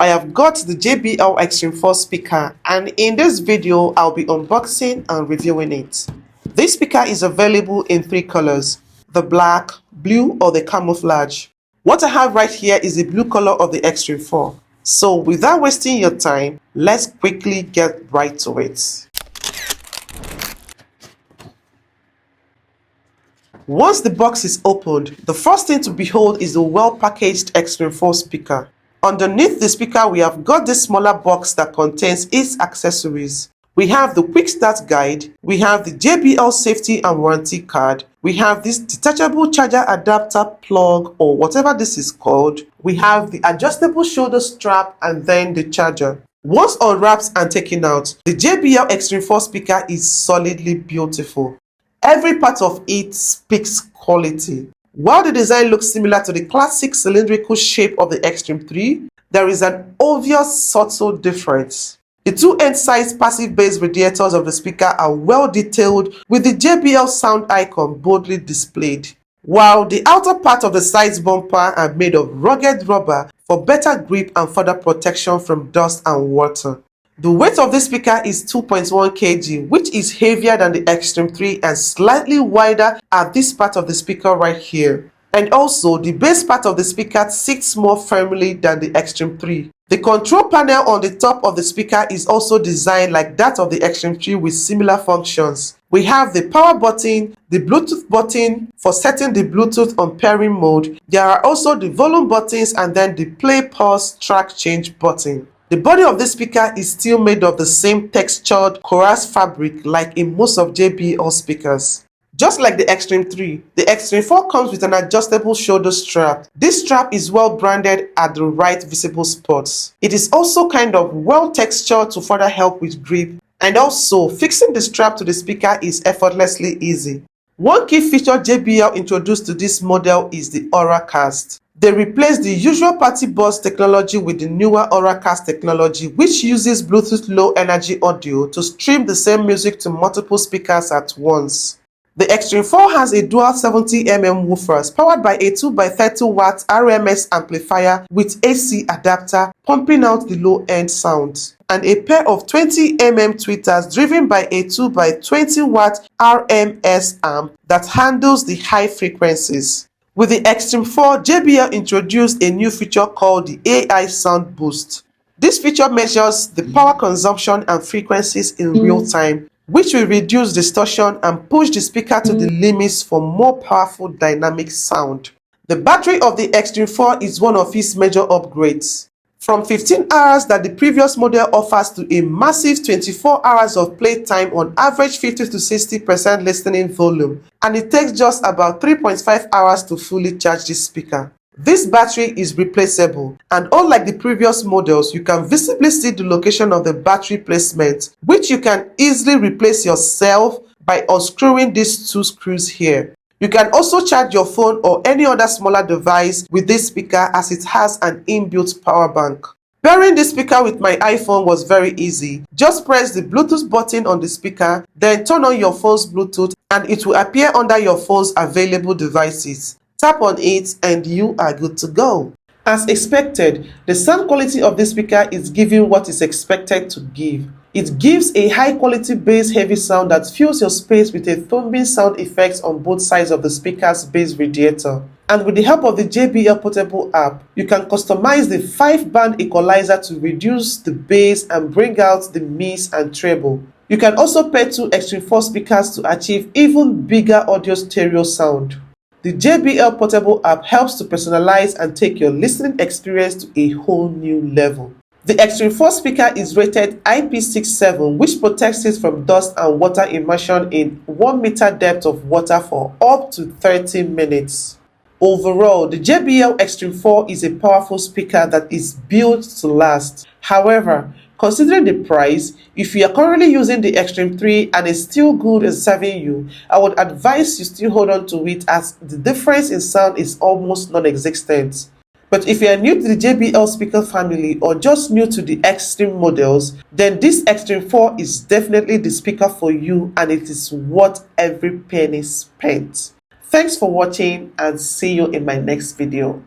I have got the JBL Xtreme 4 speaker, and in this video I'll be unboxing and reviewing it. This speaker is available in 3 colors: the black, blue or the camouflage. What I have right here is the blue color of the Xtreme 4. So without wasting your time, let's quickly get right to it. Once the box is opened, the first thing to behold is the well-packaged Xtreme 4 speaker. Underneath the speaker, we have got this smaller box that contains its accessories. We have the quick start guide, we have the JBL safety and warranty card, we have this detachable charger adapter plug or whatever this is called, we have the adjustable shoulder strap and then the charger. Once unwrapped and taken out, the JBL Xtreme 4 speaker is solidly beautiful. Every part of it speaks quality. While the design looks similar to the classic cylindrical shape of the Xtreme 3, there is an obvious subtle difference. The 2 end-sized passive bass radiators of the speaker are well detailed with the JBL sound icon boldly displayed, while the outer part of the sides bumper are made of rugged rubber for better grip and further protection from dust and water. The weight of this speaker is 2.1 kg, which is heavier than the Xtreme 3 and slightly wider at this part of the speaker right here. And also, the base part of the speaker sits more firmly than the Xtreme 3. The control panel on the top of the speaker is also designed like that of the Xtreme 3 with similar functions. We have the power button, the Bluetooth button for setting the Bluetooth on pairing mode. There are also the volume buttons and then the play, pause, track change button. The body of this speaker is still made of the same textured coarse fabric like in most of JBL speakers. Just like the Xtreme 3, the Xtreme 4 comes with an adjustable shoulder strap. This strap is well branded at the right visible spots. It is also kind of well textured to further help with grip, and also fixing the strap to the speaker is effortlessly easy. One key feature JBL introduced to this model is the Auracast. They replaced the usual party bus technology with the newer Auracast technology, which uses Bluetooth Low Energy audio to stream the same music to multiple speakers at once. The Xtreme 4 has a dual 70mm woofers powered by a 2x30W RMS amplifier with AC adapter pumping out the low-end sound, and a pair of 20mm tweeters driven by a 2x20W RMS amp that handles the high frequencies. With the Xtreme 4, JBL introduced a new feature called the AI Sound Boost. This feature measures the power consumption and frequencies in real time, which will reduce distortion and push the speaker to the limits for more powerful dynamic sound. The battery of the Xtreme 4 is one of its major upgrades. From 15 hours that the previous model offers to a massive 24 hours of playtime on average 50 to 60% listening volume, and it takes just about 3.5 hours to fully charge this speaker. This battery is replaceable, and unlike the previous models, you can visibly see the location of the battery placement, which you can easily replace yourself by unscrewing these 2 screws here. You can also charge your phone or any other smaller device with this speaker as it has an inbuilt power bank. Pairing this speaker with my iPhone was very easy. Just press the Bluetooth button on the speaker, then turn on your phone's Bluetooth and it will appear under your phone's available devices. Tap on it and you are good to go. As expected, the sound quality of this speaker is giving what is expected to give. It gives a high-quality bass-heavy sound that fills your space with a thumping sound effects on both sides of the speaker's bass radiator. And with the help of the JBL Portable app, you can customize the 5-band equalizer to reduce the bass and bring out the mids and treble. You can also pair 2 Xtreme 4 speakers to achieve even bigger audio stereo sound. The JBL Portable app helps to personalize and take your listening experience to a whole new level. The Xtreme 4 speaker is rated IP67, which protects it from dust and water immersion in 1 meter depth of water for up to 30 minutes. Overall, the JBL Xtreme 4 is a powerful speaker that is built to last. However, considering the price, if you are currently using the Xtreme 3 and it's still good and serving you, I would advise you still hold on to it as the difference in sound is almost non-existent. But if you are new to the JBL speaker family or just new to the Xtreme models, then this Xtreme 4 is definitely the speaker for you and it is worth every penny spent. Thanks for watching and see you in my next video.